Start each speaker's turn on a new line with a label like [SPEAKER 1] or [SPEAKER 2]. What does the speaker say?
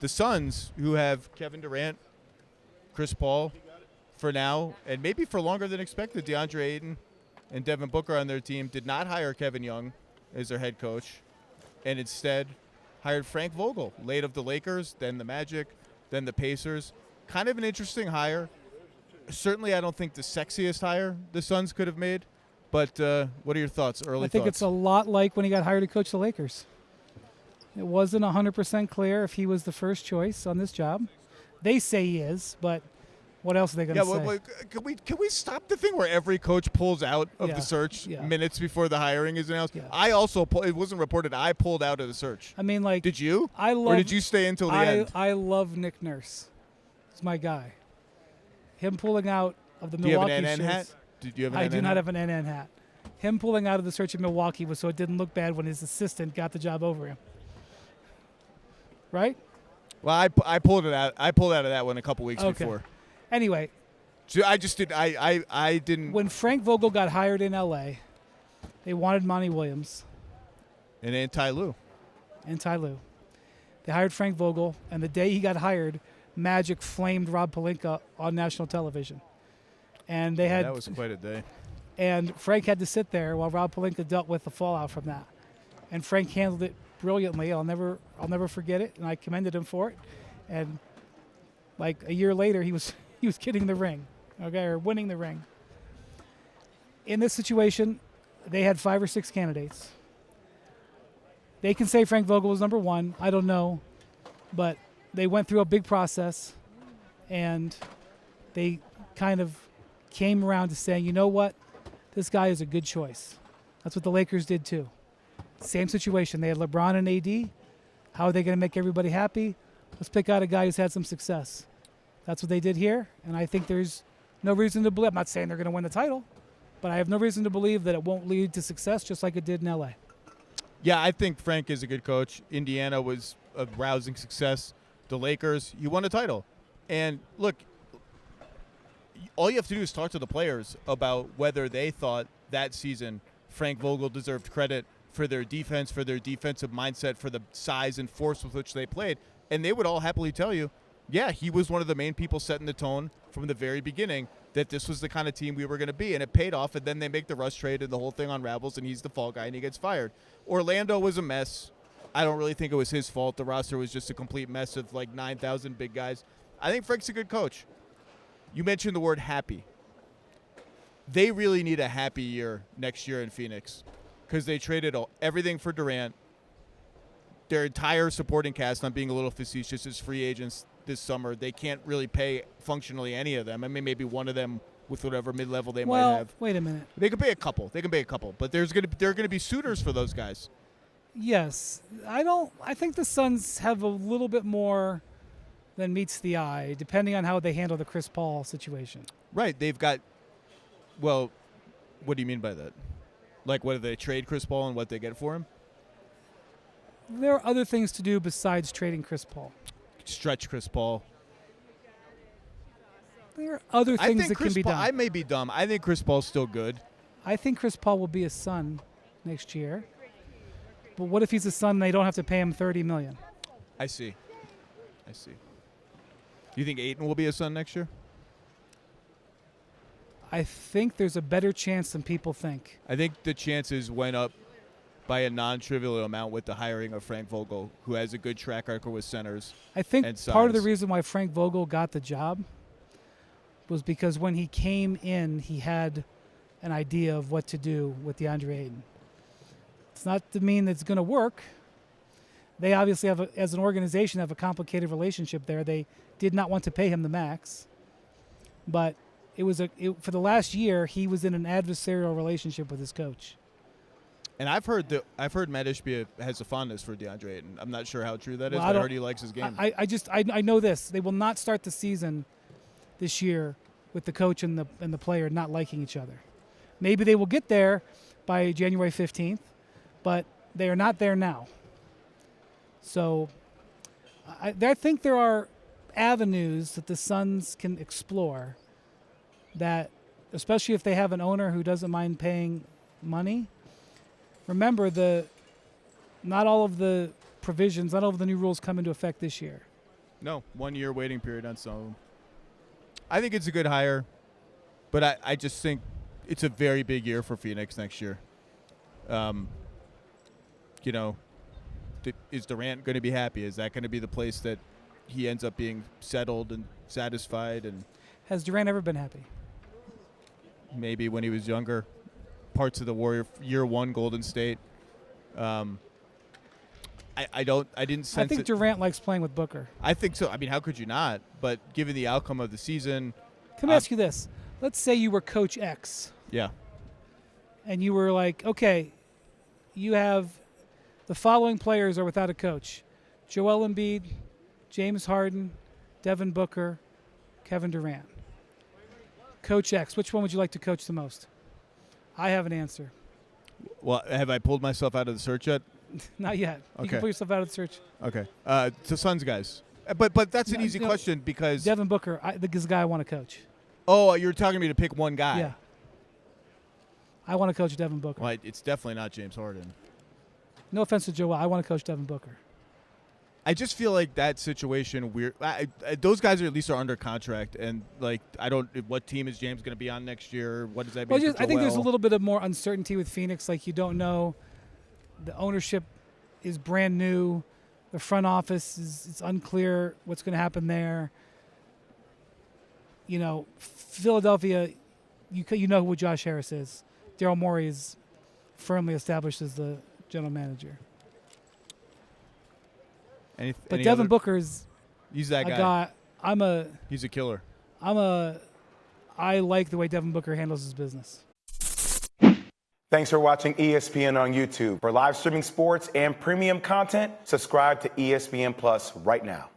[SPEAKER 1] the Suns, who have Kevin Durant, Chris Paul for now, and maybe for longer than expected, DeAndre Ayton and Devin Booker on their team, did not hire Kevin Young as their head coach, and instead hired Frank Vogel, late of the Lakers, then the Magic, then the Pacers. Kind of an interesting hire. Certainly, I don't think the sexiest hire the Suns could have made, but what are your thoughts, early thoughts?
[SPEAKER 2] I think it's a lot like when he got hired to coach the Lakers. It wasn't 100% clear if he was the first choice on this job. They say he is, but what else are they going to say?
[SPEAKER 1] Well, can we stop the thing where every coach pulls out of the search minutes before the hiring is announced? Yeah. I also it wasn't reported. I pulled out of the search.
[SPEAKER 2] I mean, like,
[SPEAKER 1] did you? Or did you stay until the end?
[SPEAKER 2] I love Nick Nurse. He's my guy. Him pulling out of the
[SPEAKER 1] Do you
[SPEAKER 2] Milwaukee
[SPEAKER 1] have an NN
[SPEAKER 2] shirts-
[SPEAKER 1] hat? Did you have an
[SPEAKER 2] I
[SPEAKER 1] NN
[SPEAKER 2] do not
[SPEAKER 1] hat?
[SPEAKER 2] have an NN hat. Him pulling out of the search in Milwaukee was so it didn't look bad when his assistant got the job over him. Right?
[SPEAKER 1] Well, I pulled it out. I pulled out of that one a couple weeks before.
[SPEAKER 2] Anyway,
[SPEAKER 1] so I just did. I didn't.
[SPEAKER 2] when Frank Vogel got hired in L.A., they wanted Monty Williams
[SPEAKER 1] And Ty Lue.
[SPEAKER 2] and Ty Lue. They hired Frank Vogel, and the day he got hired, Magic flamed Rob Pelinka on national television. And they had
[SPEAKER 1] That was quite a day.
[SPEAKER 2] And Frank had to sit there while Rob Pelinka dealt with the fallout from that. And Frank handled it brilliantly. I'll never forget it, and I commended him for it. And like a year later, he was getting the ring, or winning the ring. In this situation, they had 5 or 6 candidates. They can say Frank Vogel was number 1. I don't know, but they went through a big process, and they kind of came around to saying, you know what, this guy is a good choice. That's what the Lakers did too. Same situation. They had LeBron and AD. How are they going to make everybody happy? Let's pick out a guy who's had some success. That's what they did here, and I think there's no reason to believe. I'm not saying they're going to win the title, but I have no reason to believe that it won't lead to success just like it did in L.A.
[SPEAKER 1] Yeah, I think Frank is a good coach. Indiana was a rousing success. The Lakers, you won a title. And look, all you have to do is talk to the players about whether they thought that season Frank Vogel deserved credit for their defense, for their defensive mindset, for the size and force with which they played. And they would all happily tell you, yeah, he was one of the main people setting the tone from the very beginning that this was the kind of team we were going to be. And it paid off, and then they make the Russ trade, and the whole thing unravels, and he's the fall guy, and he gets fired. Orlando was a mess. I don't really think it was his fault. The roster was just a complete mess of like 9,000 big guys. I think Frank's a good coach. You mentioned the word happy. They really need a happy year next year in Phoenix because they traded everything for Durant. Their entire supporting cast, I'm being a little facetious, is free agents this summer. They can't really pay functionally any of them. I mean, maybe one of them with whatever mid-level they might have.
[SPEAKER 2] Wait a minute.
[SPEAKER 1] They could pay a couple. But there are going to be suitors for those guys.
[SPEAKER 2] Yes. I think the Suns have a little bit more than meets the eye, depending on how they handle the Chris Paul situation.
[SPEAKER 1] Right. They've got, well, what do you mean by that? Like, whether they trade Chris Paul and what they get for him?
[SPEAKER 2] There are other things to do besides trading Chris Paul.
[SPEAKER 1] Stretch Chris Paul.
[SPEAKER 2] There are other things that can be done.
[SPEAKER 1] I may be dumb. I think Chris Paul's still good.
[SPEAKER 2] I think Chris Paul will be a Sun next year. But what if he's a Sun and they don't have to pay him $30 million?
[SPEAKER 1] I see. You think Ayton will be a Sun next year?
[SPEAKER 2] I think there's a better chance than people think.
[SPEAKER 1] I think the chances went up by a non-trivial amount with the hiring of Frank Vogel, who has a good track record with centers.
[SPEAKER 2] I think
[SPEAKER 1] and
[SPEAKER 2] part of the
[SPEAKER 1] size.
[SPEAKER 2] reason why Frank Vogel got the job was because when he came in, he had an idea of what to do with DeAndre Ayton. It's not to mean that it's going to work. They obviously have, as an organization, have a complicated relationship there. They did not want to pay him the max, but for the last year, he was in an adversarial relationship with his coach.
[SPEAKER 1] And I've heard Matt Ishbia has a fondness for DeAndre Ayton. I'm not sure how true that is,
[SPEAKER 2] Well,
[SPEAKER 1] but I heard he likes his game.
[SPEAKER 2] I know this. They will not start the season this year with the coach and the player not liking each other. Maybe they will get there by January 15th, but they are not there now. So I think there are avenues that the Suns can explore that, especially if they have an owner who doesn't mind paying money. Remember, not all of the provisions, not all of the new rules come into effect this year.
[SPEAKER 1] No, 1 year waiting period on some of them. I think it's a good hire, but I just think it's a very big year for Phoenix next year. You know, is Durant going to be happy? Is that going to be the place that he ends up being settled and satisfied? And
[SPEAKER 2] Has Durant ever been happy?
[SPEAKER 1] maybe when he was younger, parts of the Warrior year one Golden State. I didn't sense.
[SPEAKER 2] I think
[SPEAKER 1] it.
[SPEAKER 2] Durant likes playing with Booker.
[SPEAKER 1] I think so. I mean, how could you not? But given the outcome of the season,
[SPEAKER 2] Let me ask you this. Let's say you were Coach X.
[SPEAKER 1] yeah,
[SPEAKER 2] And you were like, okay, you have the following players are without a coach. Joel Embiid, James Harden, Devin Booker, Kevin Durant. Coach X, which one would you like to coach the most? I have an answer.
[SPEAKER 1] well, have I pulled myself out of the search yet?
[SPEAKER 2] Not yet. You
[SPEAKER 1] Okay.
[SPEAKER 2] can pull yourself out of the search.
[SPEAKER 1] Okay, to Suns guys, but that's an
[SPEAKER 2] No,
[SPEAKER 1] easy
[SPEAKER 2] no.
[SPEAKER 1] question because
[SPEAKER 2] Devin Booker, this guy I want to coach.
[SPEAKER 1] oh, you're telling me to pick one guy.
[SPEAKER 2] Yeah. I want to coach Devin Booker.
[SPEAKER 1] Well, it's definitely not James Harden.
[SPEAKER 2] No offense to Joel. I want to coach Devin Booker.
[SPEAKER 1] I just feel like that situation weird. Those guys at least are under contract, and like I don't. What team is James going to be on next year? What does that mean?
[SPEAKER 2] Well,
[SPEAKER 1] for
[SPEAKER 2] I think there's a
[SPEAKER 1] Joel?
[SPEAKER 2] little bit of more uncertainty with Phoenix. Like you don't know, the ownership is brand new. The front office it's unclear what's going to happen there. You know, Philadelphia, you know who Josh Harris is. Daryl Morey is firmly established as the general manager. But
[SPEAKER 1] Any
[SPEAKER 2] Devin
[SPEAKER 1] other-
[SPEAKER 2] Booker's
[SPEAKER 1] he's that
[SPEAKER 2] a
[SPEAKER 1] guy.
[SPEAKER 2] guy.
[SPEAKER 1] He's a killer.
[SPEAKER 2] I like the way Devin Booker handles his business.
[SPEAKER 3] Thanks for watching ESPN on YouTube. For live streaming sports and premium content, subscribe to ESPN Plus right now.